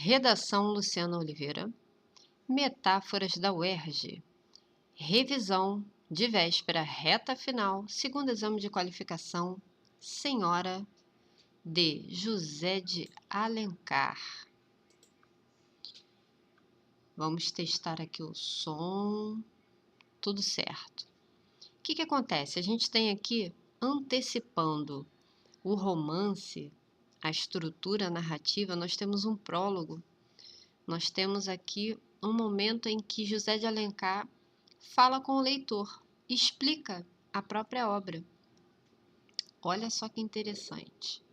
Redação Luciana Oliveira. Metáforas da UERJ. Revisão de véspera, reta final, segundo exame de qualificação, Senhora de José de Alencar. Vamos testar aqui o som, tudo certo. O que acontece? A gente tem aqui, antecipando o romance, a estrutura narrativa, nós temos um prólogo. Nós temos aqui um momento em que José de Alencar fala com o leitor, explica a própria obra. Olha só que interessante.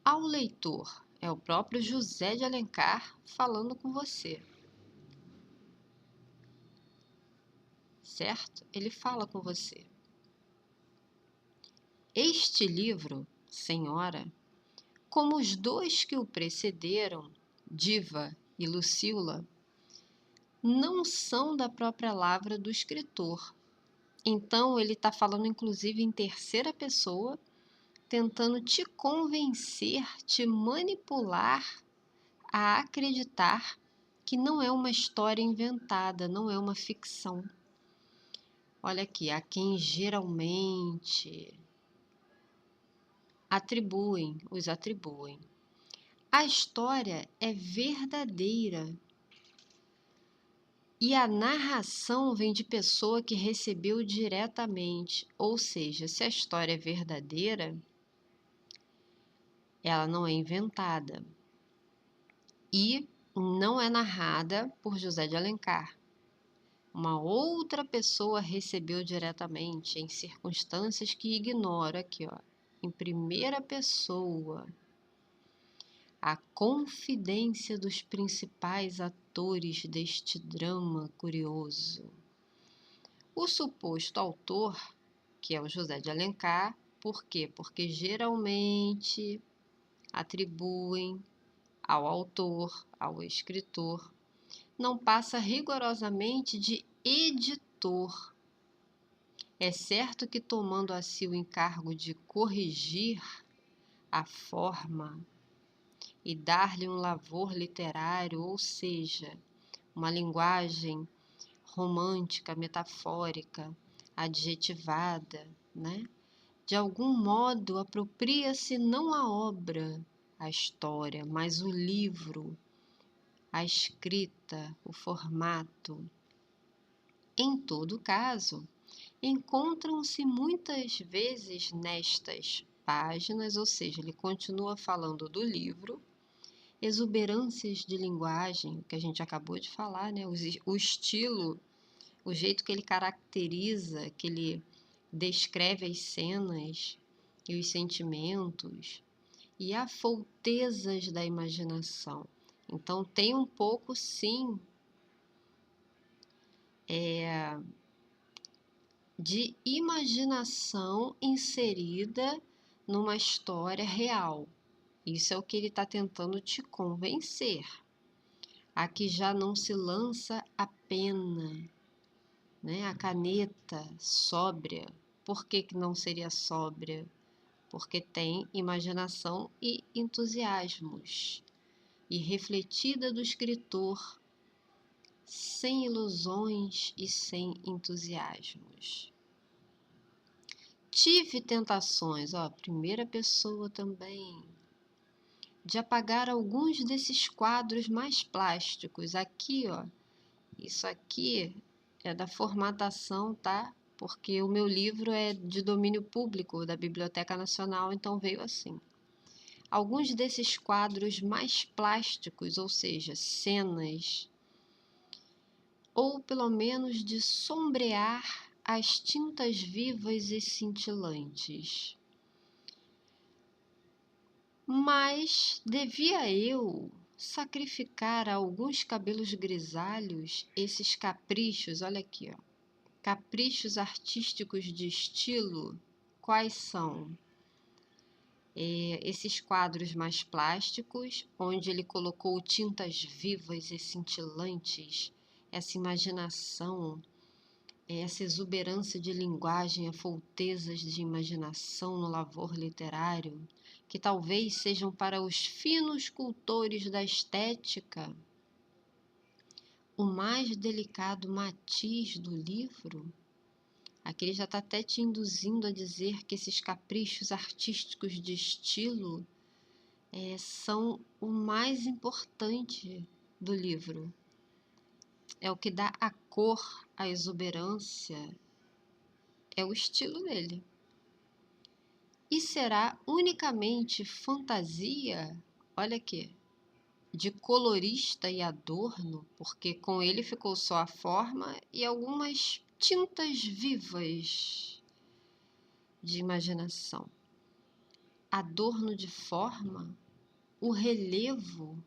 Ao leitor, é o próprio José de Alencar falando com você. Certo? Ele fala com você. Este livro, Senhora, como os dois que o precederam, Diva e Lucila, não são da própria lavra do escritor. Então, ele está falando, inclusive, em terceira pessoa, tentando te convencer, te manipular a acreditar que não é uma história inventada, não é uma ficção. Olha aqui, a quem geralmente os atribuem. A história é verdadeira. E a narração vem de pessoa que recebeu diretamente, ou seja, se a história é verdadeira, ela não é inventada e não é narrada por José de Alencar. Uma outra pessoa recebeu diretamente em circunstâncias que ignoro aqui, ó, em primeira pessoa. A confidência dos principais atores deste drama curioso. O suposto autor, que é o José de Alencar, por quê? Porque geralmente atribuem ao autor, ao escritor, não passa rigorosamente de editor. É certo que tomando a si o encargo de corrigir a forma e dar-lhe um lavor literário, ou seja, uma linguagem romântica, metafórica, adjetivada, né? De algum modo apropria-se não a obra, a história, mas o livro, a escrita, o formato. Em todo caso, encontram-se muitas vezes nestas páginas, ou seja, ele continua falando do livro, exuberâncias de linguagem, que a gente acabou de falar, né? O estilo, o jeito que ele caracteriza, que ele descreve as cenas e os sentimentos, e afoutezas da imaginação. Então, tem um pouco, sim, de imaginação inserida numa história real. Isso é o que ele está tentando te convencer. Aqui já não se lança a pena, né? A caneta sóbria. Por que não seria sóbria? Porque tem imaginação e entusiasmos. E refletida do escritor, sem ilusões e sem entusiasmos. Tive tentações, ó, primeira pessoa também, de apagar alguns desses quadros mais plásticos. Aqui, ó, isso aqui é da formatação, tá? Porque o meu livro é de domínio público da Biblioteca Nacional, então veio assim. Alguns desses quadros mais plásticos, ou seja, cenas, ou pelo menos de sombrear as tintas vivas e cintilantes. Mas devia eu sacrificar a alguns cabelos grisalhos esses caprichos, olha aqui, ó, caprichos artísticos de estilo, quais são? Esses quadros mais plásticos, onde ele colocou tintas vivas e cintilantes, essa imaginação, essa exuberância de linguagem, afoutezas de imaginação no lavor literário, que talvez sejam para os finos cultores da estética o mais delicado matiz do livro, aqui ele já está até te induzindo a dizer que esses caprichos artísticos de estilo são o mais importante do livro. É o que dá a cor, a exuberância, é o estilo dele. E será unicamente fantasia, olha aqui, de colorista e adorno, porque com ele ficou só a forma e algumas tintas vivas de imaginação. Adorno de forma, o relevo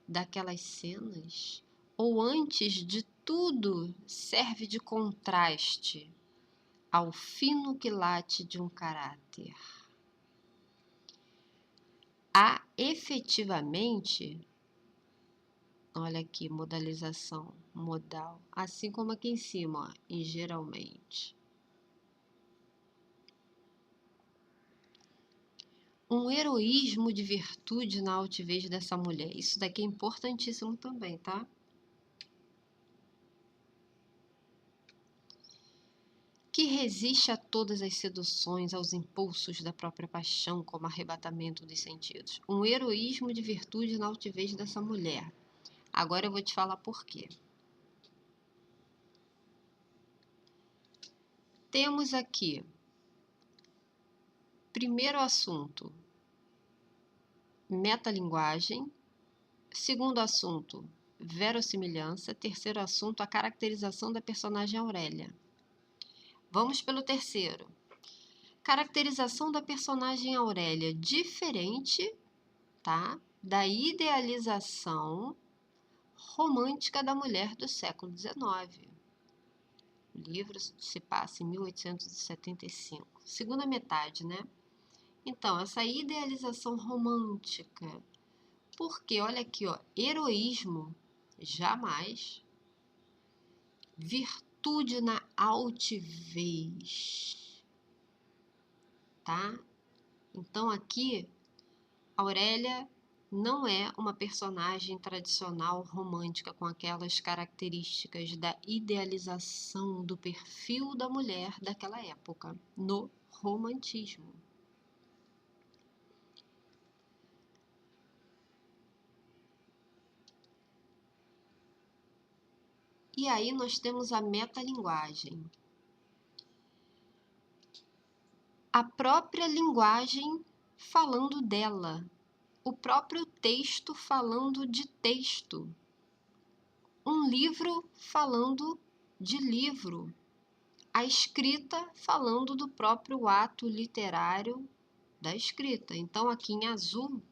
daquelas cenas, ou antes de tudo, serve de contraste ao fino quilate de um caráter. Há efetivamente, olha aqui, modalização, modal, assim como aqui em cima, ó, e geralmente. Um heroísmo de virtude na altivez dessa mulher. Isso daqui é importantíssimo também, tá? Que resiste a todas as seduções, aos impulsos da própria paixão, como arrebatamento dos sentidos. Um heroísmo de virtude na altivez dessa mulher. Agora eu vou te falar por quê. Temos aqui, primeiro assunto, metalinguagem. Segundo assunto, verossimilhança. Terceiro assunto, a caracterização da personagem Aurélia. Vamos pelo terceiro. Caracterização da personagem Aurélia diferente, tá, da idealização romântica da mulher do século XIX. O livro se passa em 1875, segunda metade, né? Então, essa idealização romântica, porque olha aqui, ó, heroísmo, jamais, virtude na altivez, tá? Então aqui, Aurélia não é uma personagem tradicional romântica com aquelas características da idealização do perfil da mulher daquela época, no romantismo. E aí nós temos a metalinguagem. A própria linguagem falando dela, o próprio texto falando de texto, um livro falando de livro, a escrita falando do próprio ato literário da escrita. Então, aqui em azul,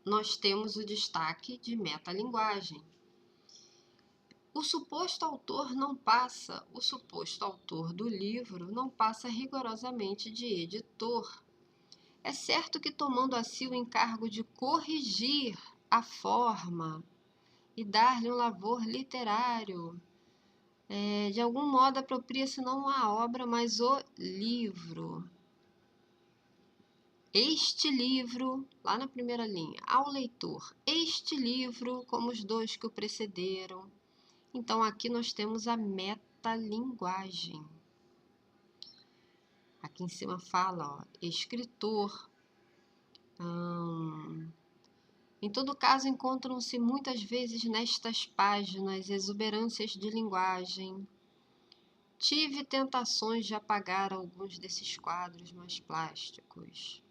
nós temos o destaque de metalinguagem. O suposto autor do livro não passa rigorosamente de editor. É certo que tomando a si o encargo de corrigir a forma e dar-lhe um lavor literário, de algum modo apropria-se não a obra, mas o livro. Este livro, lá na primeira linha, ao leitor, este livro, como os dois que o precederam. Então, aqui nós temos a metalinguagem. Aqui em cima fala, ó, escritor. Em todo caso, encontram-se muitas vezes nestas páginas exuberâncias de linguagem. Tive tentações de apagar alguns desses quadros mais plásticos.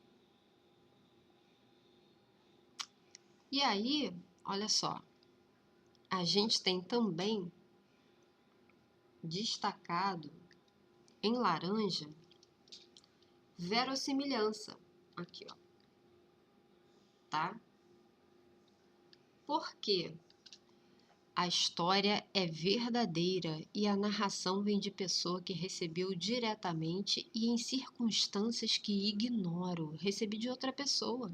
E aí, olha só, a gente tem também destacado em laranja verossimilhança. Aqui, ó. Tá? Porque a história é verdadeira e a narração vem de pessoa que recebeu diretamente e em circunstâncias que ignoro. Recebi de outra pessoa.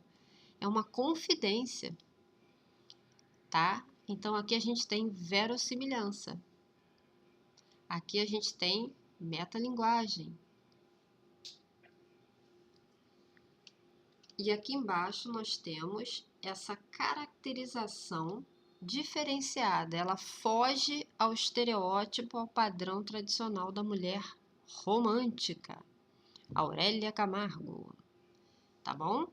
É uma confidência, tá? Então aqui a gente tem verossimilhança. Aqui a gente tem metalinguagem. E aqui embaixo nós temos essa caracterização diferenciada. Ela foge ao estereótipo, ao padrão tradicional da mulher romântica. Aurélia Camargo, tá bom?